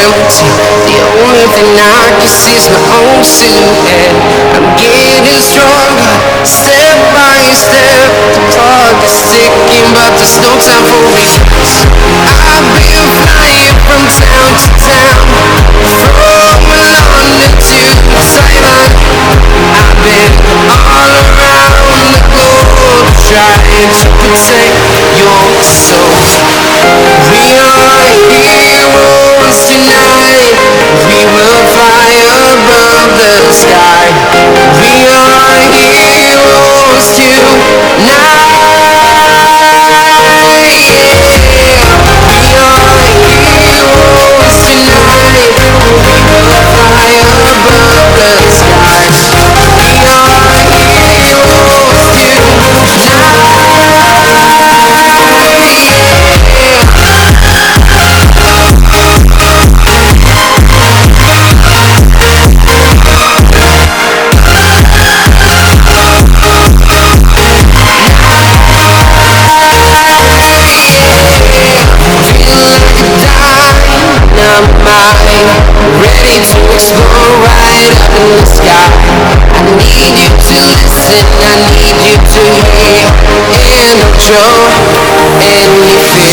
empty. The only thing I can see is my own silhouette. I'm getting stronger, step by step. The clock is ticking, but there's no time for regrets. I've been flying from town to town, from London to Taiwan. I've been all around the globe trying to protect your soul. We are heroes tonight. We will fly above the sky. We are heroes tonight. Yeah. We are heroes tonight. ready to explore right up in the sky. I need you to listen, I need you to hear, and don't show any fear.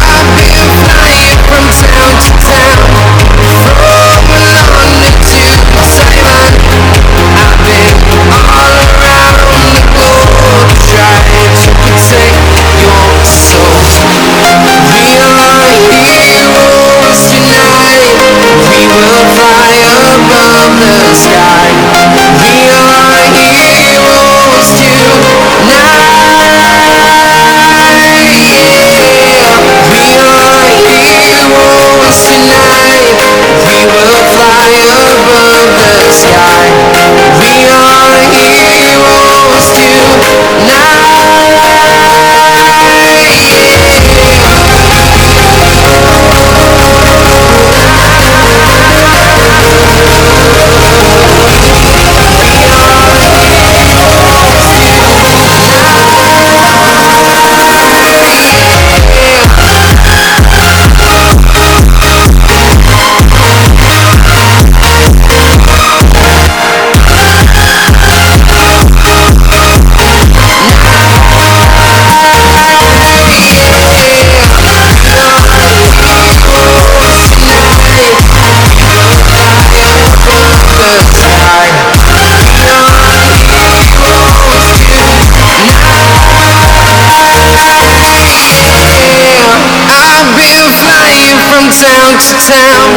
I've been flying from town to town, from London to Taiwan. I've been all around the globe trying to protect your soul. We are heroes tonight. We will fly above the sky. We are heroes tonight. Yeah. We are heroes tonight. We will fly above the sky. We are heroes town to town,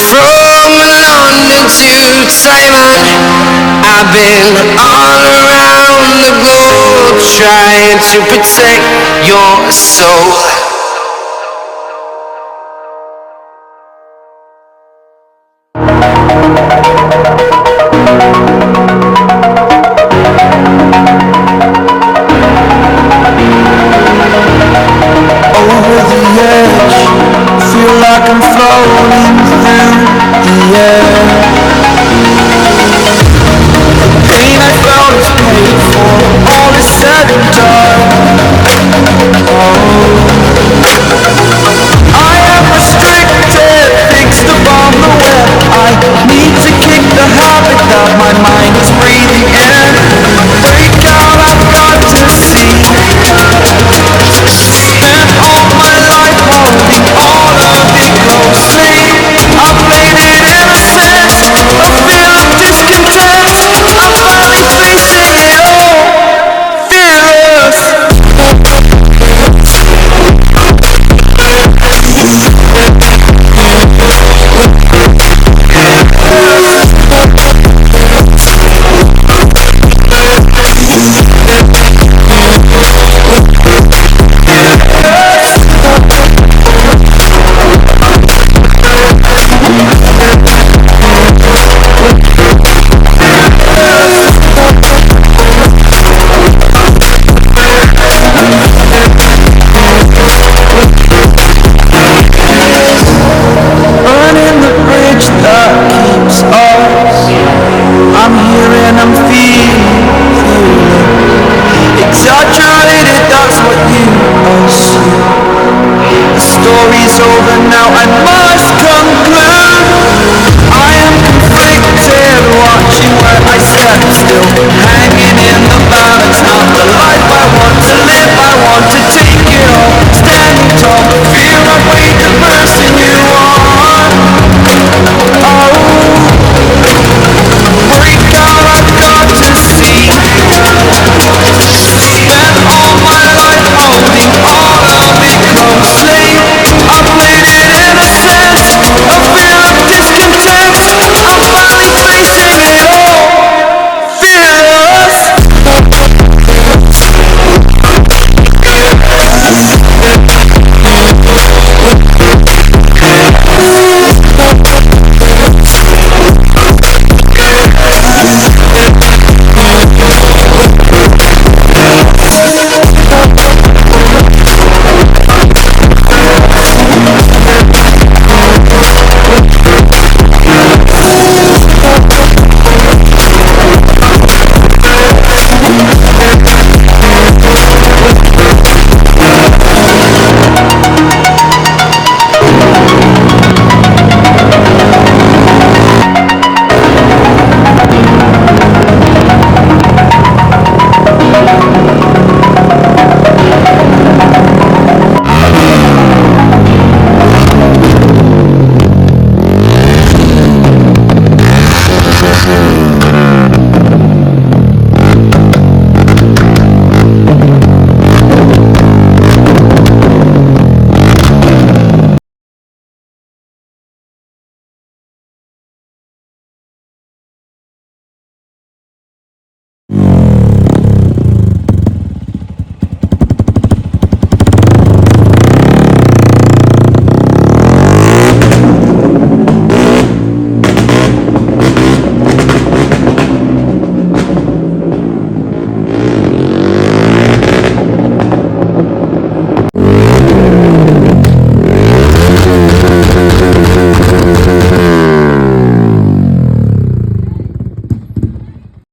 from London to Taiwan. I've been all around the globe trying to protect your soul. Over the edge, feel like I'm floating through the air.